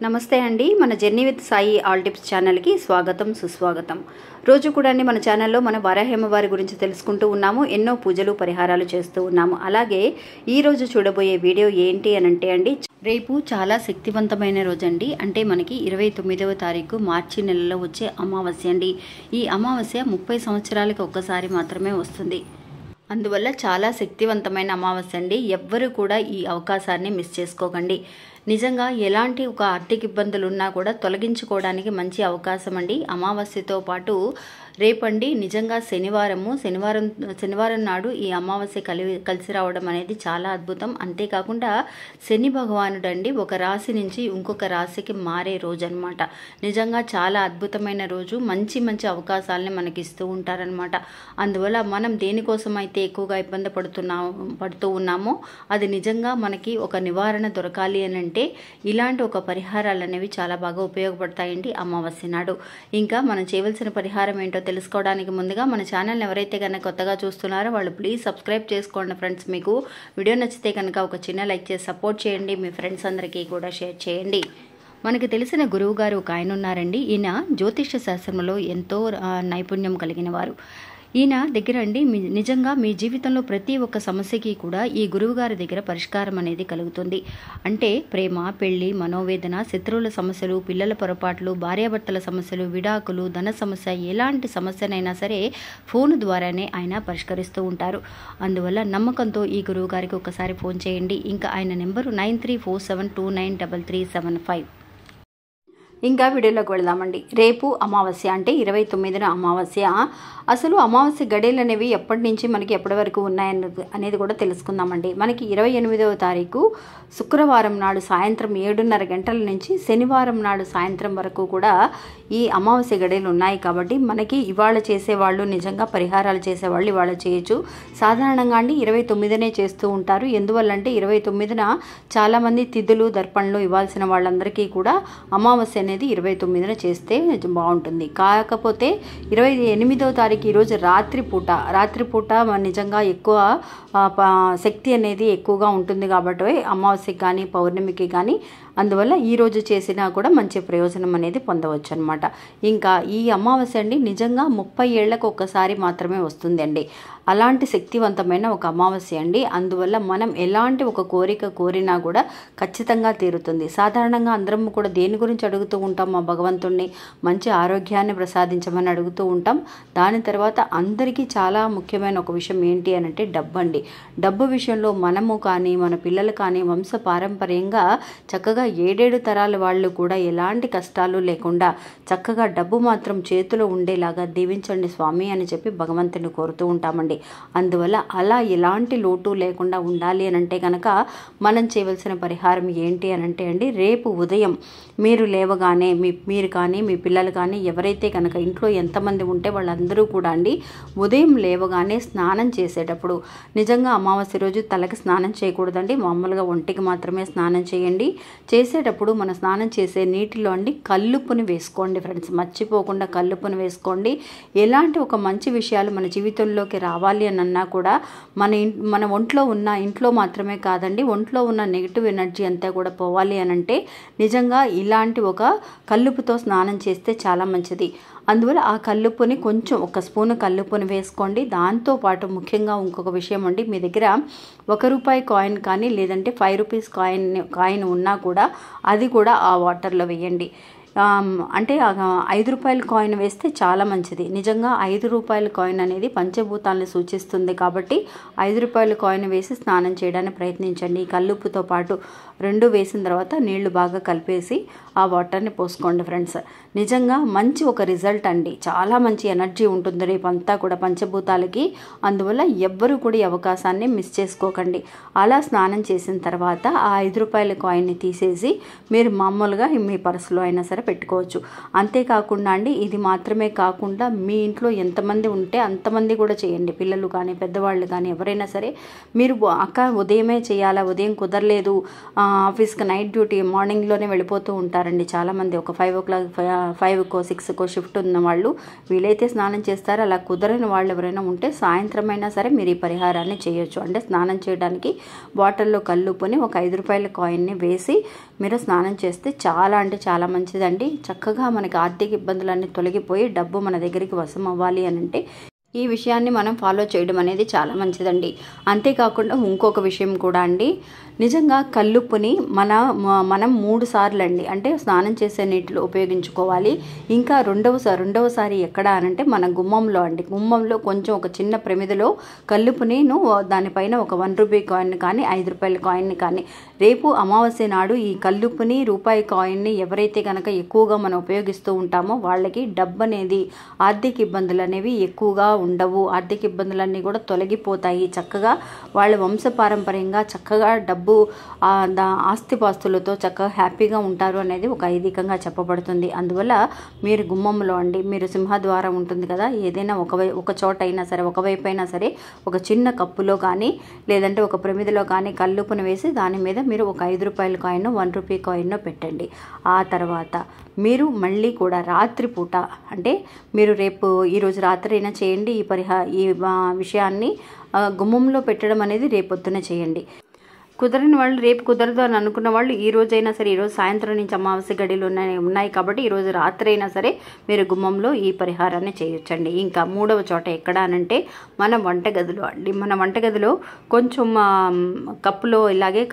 నమస్తే అండి. మన journey with Sai all tips ఛానల్కి స్వాగతం సుస్వాగతం. రోజు కూడా మన ఛానల్లో మన వారాహేమవారి గురించి తెలుసుకుంటూ ఉన్నాము. ఎన్నో పూజలు పరిహారాలు చేస్తూ ఉన్నాము. అలాగే ఈరోజు చూడబోయే వీడియో ఏంటి అని అంటే అండి, రేపు చాలా శక్తివంతమైన రోజు అండి. అంటే మనకి 29వ తారీఖు మార్చి నెలలో వచ్చే అమావాస్య అండి. ఈ అమావాస్య 30 సంవత్సరాలకు ఒక్కసారి మాత్రమే వస్తుంది. అందువల్ల చాలా శక్తివంతమైన అమావాస్య అండి. ఎవ్వరు కూడా ఈ అవకాశాన్ని మిస్ చేసుకోకండి. నిజంగా ఎలాంటి ఒక ఆర్థిక ఇబ్బందులు ఉన్నా కూడా తొలగించుకోవడానికి మంచి అవకాశం అండి. అమావాస్యతో పాటు రేపండి నిజంగా శనివారం నాడు ఈ అమావాస్య కలిసి రావడం అనేది చాలా అద్భుతం. అంతేకాకుండా శని భగవానుడు అండి ఒక రాశి నుంచి ఇంకొక రాశికి మారే రోజు అనమాట. నిజంగా చాలా అద్భుతమైన రోజు. మంచి మంచి అవకాశాలని మనకి ఇస్తూ ఉంటారనమాట. అందువల్ల మనం దేనికోసం అయితే ఎక్కువగా ఇబ్బంది పడుతూ ఉన్నామో అది నిజంగా మనకి ఒక నివారణ దొరకాలి అని అంటే ఇలాంటి ఒక పరిహారాలు అనేవి చాలా బాగా ఉపయోగపడతాయండి అమావాస్య నాడు. ఇంకా మనం చేయవలసిన పరిహారం ఏంటో తెలుసుకోవడానికి ముందుగా మన ఛానల్ని ఎవరైతే కనుక కొత్తగా చూస్తున్నారో వాళ్ళు ప్లీజ్ సబ్స్క్రైబ్ చేసుకోండి ఫ్రెండ్స్. మీకు వీడియో నచ్చితే కనుక ఒక చిన్న లైక్ చేసి సపోర్ట్ చేయండి. మీ ఫ్రెండ్స్ అందరికీ కూడా షేర్ చేయండి. మనకి తెలిసిన గురువు గారు ఒక ఆయన ఉన్నారండి. ఈయన జ్యోతిష శాస్త్రంలో ఎంతో నైపుణ్యం కలిగిన వారు. ఈయన దగ్గర అండి నిజంగా మీ జీవితంలో ప్రతి ఒక్క సమస్యకి కూడా ఈ గురువు గారి దగ్గర పరిష్కారం అనేది కలుగుతుంది. అంటే ప్రేమ, పెళ్లి, మనోవేదన, శత్రువుల సమస్యలు, పిల్లల పొరపాట్లు, భార్యాభర్తల సమస్యలు, విడాకులు, ధన సమస్య, ఎలాంటి సమస్యనైనా సరే ఫోన్ ద్వారానే ఆయన పరిష్కరిస్తూ ఉంటారు. అందువల్ల నమ్మకంతో ఈ గురువు గారికి ఒకసారి ఫోన్ చేయండి. ఇంకా ఆయన నెంబరు 9347293375. ఇంకా వీడియోలోకి వెళదామండి. రేపు అమావాస్య అంటే 29న అమావాస్య. అసలు అమావాస్య గడియలు అనేవి ఎప్పటి నుంచి మనకి ఎప్పటి వరకు ఉన్నాయనేది కూడా తెలుసుకుందామండి. మనకి 28వ తారీఖు శుక్రవారం నాడు సాయంత్రం 7:30 గంటల నుంచి శనివారం నాడు సాయంత్రం వరకు కూడా ఈ అమావాస్య గడియలు ఉన్నాయి. కాబట్టి మనకి ఇవాళ చేసేవాళ్ళు, నిజంగా పరిహారాలు చేసేవాళ్ళు ఇవాళ చేయొచ్చు. సాధారణంగా అండి 29నే చేస్తూ ఉంటారు. ఎందువల్లంటే 29న చాలామంది తిథులు, దర్పణలు ఇవ్వాల్సిన వాళ్ళందరికీ కూడా అమావాస్య అనేది 29న చేస్తే బాగుంటుంది. కాకపోతే 28వ తారీఖు ఈరోజు రాత్రిపూట నిజంగా ఎక్కువ శక్తి అనేది ఎక్కువగా ఉంటుంది కాబట్టి అమావాస్యకి కానీ పౌర్ణమికి కానీ, అందువల్ల ఈరోజు చేసినా కూడా మంచి ప్రయోజనం అనేది పొందవచ్చు అనమాట. ఇంకా ఈ అమావాస్య అండి నిజంగా 30 ఏళ్లకు ఒక్కసారి మాత్రమే వస్తుందండి. అలాంటి శక్తివంతమైన ఒక అమావాస్య అండి. అందువల్ల మనం ఎలాంటి ఒక కోరిక కోరినా కూడా ఖచ్చితంగా తీరుతుంది. సాధారణంగా అందరం కూడా దేని గురించి అడుగుతూ ఉంటాం? మా భగవంతుణ్ణి మంచి ఆరోగ్యాన్ని ప్రసాదించమని అడుగుతూ ఉంటాం. దాని తర్వాత అందరికీ చాలా ముఖ్యమైన ఒక విషయం ఏంటి అని అంటే డబ్బు అండి. డబ్బు విషయంలో మనము కానీ మన పిల్లలు కానీ వంశ పారంపర్యంగా చక్కగా 7 తరాల వాళ్ళు కూడా ఎలాంటి కష్టాలు లేకుండా చక్కగా డబ్బు మాత్రం చేతిలో ఉండేలాగా దీవించండి స్వామి అని చెప్పి భగవంతుని కోరుతూ ఉంటామండి. అందువల్ల అలా ఎలాంటి లోటు లేకుండా ఉండాలి అని అంటే కనుక మనం చేయవలసిన పరిహారం ఏంటి అని అంటే అండి, రేపు ఉదయం మీరు లేవగానే మీరు కానీ మీ పిల్లలు కానీ ఎవరైతే కనుక ఇంట్లో ఎంతమంది ఉంటే వాళ్ళందరూ కూడా అండి ఉదయం లేవగానే స్నానం చేసేటప్పుడు, నిజంగా అమావాస్య రోజు తలకి స్నానం చేయకూడదండి, మామూలుగా ఒంటికి మాత్రమే స్నానం చేయండి. చేసేటప్పుడు మన స్నానం చేసే నీటిలో అండి కల్లుప్పుని వేసుకోండి ఫ్రెండ్స్. మర్చిపోకుండా కల్లుప్పుని వేసుకోండి. ఎలాంటి ఒక మంచి విషయాలు మన జీవితంలోకి రావాలి అని అన్నా కూడా మన ఇంట్లో మాత్రమే కాదండి, ఒంట్లో ఉన్న నెగిటివ్ ఎనర్జీ అంతా కూడా పోవాలి అని అంటే నిజంగా ఇలాంటి ఒక కల్లుపుతో స్నానం చేస్తే చాలా మంచిది. అందువల్ల ఆ కల్లుప్పుని కొంచెం ఒక స్పూను కల్లుప్పుని వేసుకోండి. దాంతోపాటు ముఖ్యంగా ఇంకొక విషయం అండి, మీ దగ్గర ₹1 కాయిన్ కానీ లేదంటే ₹5 కాయిన్ ఉన్నా కూడా అది కూడా ఆ వాటర్లో వేయండి. అంటే ₹5 కాయిన్ వేస్తే చాలా మంచిది. నిజంగా ₹5 కాయిన్ అనేది పంచభూతాలను సూచిస్తుంది కాబట్టి ₹5 కాయిన్ వేసి స్నానం చేయడానికి ప్రయత్నించండి. ఈ కల్లుప్పుతో పాటు 2 వేసిన తర్వాత నీళ్లు బాగా కలిపేసి ఆ వాటర్ని పోసుకోండి ఫ్రెండ్స్. నిజంగా మంచి ఒక రిజల్ట్ అండి. చాలా మంచి ఎనర్జీ ఉంటుంది రేపంతా కూడా పంచభూతాలకి. అందువల్ల ఎవ్వరూ కూడా ఈ అవకాశాన్ని మిస్ చేసుకోకండి. అలా స్నానం చేసిన తర్వాత ఆ ₹5 కాయిన్ని తీసేసి మీరు మామూలుగా మీ పర్సులో అయినా సరే పెట్టుకోవచ్చు. అంతేకాకుండా అండి ఇది మాత్రమే కాకుండా మీ ఇంట్లో ఎంతమంది ఉంటే అంతమంది కూడా చేయండి. పిల్లలు కానీ పెద్దవాళ్ళు కానీ ఎవరైనా సరే. మీరు అక్క ఉదయమే చేయాలా, ఉదయం కుదరలేదు, ఆఫీస్కి నైట్ డ్యూటీ మార్నింగ్లోనే వెళ్ళిపోతూ ఉంటారండి చాలామంది. ఒక 5 o'clock 5కో 6కో షిఫ్ట్ ఉన్న వాళ్ళు వీలైతే స్నానం చేస్తారు. అలా కుదరని వాళ్ళు ఎవరైనా ఉంటే సాయంత్రం అయినా సరే మీరు ఈ పరిహారాన్ని చేయొచ్చు. అంటే స్నానం చేయడానికి బాటిల్లో కల్లుపుని ఒక ₹5 కాయిన్ని వేసి మీరు స్నానం చేస్తే చాలా అంటే చాలా మంచిదండి. చక్కగా మనకి ఆర్థిక ఇబ్బందులన్నీ తొలగిపోయి డబ్బు మన దగ్గరికి వశం అవ్వాలి అని అంటే ఈ విషయాన్ని మనం ఫాలో చేయడం అనేది చాలా మంచిదండి. అంతేకాకుండా ఇంకొక విషయం కూడా అండి, నిజంగా కల్లుప్పుని మనం 3 సార్లు అండి అంటే స్నానం చేసే నీటిలో ఉపయోగించుకోవాలి. ఇంకా రెండవసారి ఎక్కడ అనంటే మన గుమ్మంలో అండి. గుమ్మంలో కొంచెం ఒక చిన్న ప్రమిదలో కల్లుప్పుని దానిపైన ఒక 1 రూపీ కాయిన్ కానీ 5 రూపాయల కాయిన్ కానీ, రేపు అమావాస్య నాడు ఈ కల్లుప్పుని రూపాయి కాయిన్ని ఎవరైతే కనుక ఎక్కువగా మనం ఉపయోగిస్తూ ఉంటామో వాళ్ళకి డబ్బు అనేది, ఆర్థిక ఇబ్బందులు అనేవి ఎక్కువగా ఉండవు. ఆర్థిక ఇబ్బందులన్నీ కూడా తొలగిపోతాయి. చక్కగా వాళ్ళ వంశపారంపర్యంగా చక్కగా డబ్బు ఆస్తిపాస్తులతో చక్కగా హ్యాపీగా ఉంటారు అనేది ఒక ఐదీకంగా చెప్పబడుతుంది. అందువల్ల మీరు గుమ్మంలో అండి, మీరు సింహద్వారం ఉంటుంది కదా, ఏదైనా ఒక చోట అయినా సరే, ఒకవైపు అయినా సరే ఒక చిన్న కప్పులో కానీ లేదంటే ఒక ప్రమిదలో కానీ కల్లుపుని వేసి దాని మీద మీరు ఒక 5 రూపాయల కాయిన్ 1 రూపీ కాయిన్ పెట్టండి. ఆ తర్వాత మీరు మళ్ళీ కూడా రాత్రిపూట అంటే మీరు రేపు ఈరోజు రాత్రి అయినా చేయండి. ఈ విషయాన్ని గుమ్మంలో పెట్టడం అనేది రేపొద్దున చేయండి. కుదరని వాళ్ళు రేపు కుదరదు అని అనుకున్న వాళ్ళు ఈ రోజైనా సరే, ఈరోజు సాయంత్రం నుంచి అమావాస్య గడియలు ఉన్నాయి కాబట్టి ఈరోజు రాత్రి అయినా సరే మీరు గుమ్మంలో ఈ పరిహారాన్ని చేయొచ్చండి. ఇంకా 3వ చోట ఎక్కడ అనంటే మన వంటగదిలో అండి. మన వంటగదిలో కొంచెం కప్పులో ఇలాగే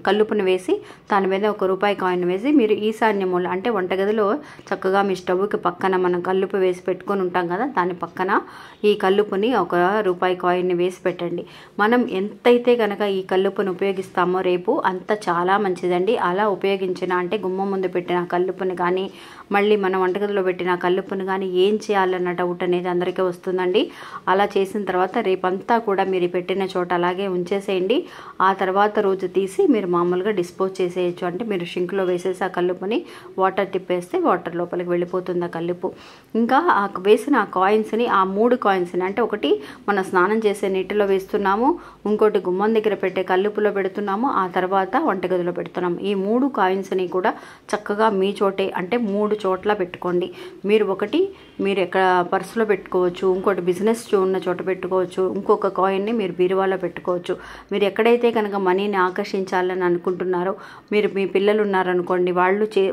కల్లుపుని వేసి దాని మీద 1 రూపాయి కాయిన్ వేసి మీరు ఈశాన్య మూల అంటే వంటగదిలో చక్కగా మీ స్టవ్కి పక్కన మనం కల్లుపు వేసి పెట్టుకొని ఉంటాం కదా, దాని పక్కన ఈ కల్లుపుని 1 రూపాయి కాయిన్ని వేసి పెట్టండి. మనం ఎంతైతే కనుక ఈ కల్లుపుని ఉపయోగిస్తామో రేపు అంత చాలా మంచిదండి. అలా ఉపయోగించిన అంటే గుమ్మం ముందు పెట్టిన కల్లుపుని కానీ మళ్ళీ మన వంటగదిలో పెట్టిన కల్లుపుని కానీ ఏం చేయాలన్న డౌట్ అనేది అందరికీ వస్తుందండి. అలా చేసిన తర్వాత రేపంతా కూడా మీరు పెట్టిన చోట అలాగే ఉంచేసేయండి. ఆ తర్వాత రోజు తీసి మీరు మామూలుగా డిస్పోజ్ చేసేయచ్చు. అంటే మీరు షింక్లో వేసేసి ఆ కల్లుపుని వాటర్ తిప్పేస్తే వాటర్ లోపలికి వెళ్ళిపోతుంది ఆ కల్లుపు. ఇంకా ఆ వేసిన ఆ కాయిన్స్ని, ఆ 3 కాయిన్స్ని అంటే ఒకటి మనం స్నానం చేసే నీటిలో వేస్తున్నాము, ఇంకోటి గుమ్మం దగ్గర పెట్టే కల్లుపులో పెడుతున్నాము, ఆ తర్వాత వంటగదిలో పెడుతున్నాము. ఈ 3 కాయిన్స్ని కూడా చక్కగా మీ చోటే అంటే 3 చోట్ల పెట్టుకోండి. మీరు ఎక్కడ పర్సులో పెట్టుకోవచ్చు, ఇంకోటి బిజినెస్ ఉన్న చోట పెట్టుకోవచ్చు, ఇంకొక కాయిన్ని మీరు బీరువాలో పెట్టుకోవచ్చు. మీరు ఎక్కడైతే కనుక మనీని ఆకర్షించాలని అనుకుంటున్నారో, మీరు మీ పిల్లలు ఉన్నారనుకోండి,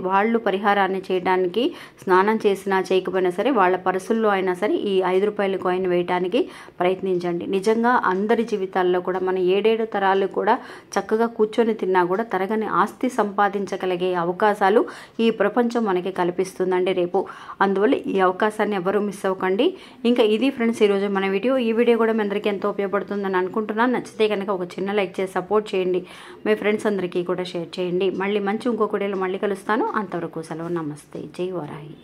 వాళ్ళు పరిహారాన్ని చేయడానికి స్నానం చేసినా చేయకపోయినా సరే వాళ్ళ పర్సుల్లో అయినా సరే ఈ 5 రూపాయల కాయిన్ వేయడానికి ప్రయత్నించండి. నిజంగా అందరి జీవితాల్లో కూడా మన 7 తరాలు కూడా చక్కగా కూర్చొని తిన్నా కూడా తరగని ఆస్తి సంపాదించగలిగే అవకాశాలు ఈ ప్రపంచం మనకి కల్పిస్తుందండి రేపు. అందువల్ల ఈ అవకాశాన్ని ఎవరు మిస్ అవ్వకండి. ఇంకా ఇది ఫ్రెండ్స్ ఈరోజు మన వీడియో. ఈ వీడియో కూడా మీ అందరికీ ఎంతో ఉపయోగపడుతుందని అనుకుంటున్నాను. నచ్చితే కనుక ఒక చిన్న లైక్ చేసి సపోర్ట్ చేయండి. మీ ఫ్రెండ్స్ అందరికీ కూడా షేర్ చేయండి. మళ్ళీ ఇంకొక వీడియోలో మళ్ళీ కలుస్తాను. అంతవరకు సెలవు. నమస్తే. జై వారాహి.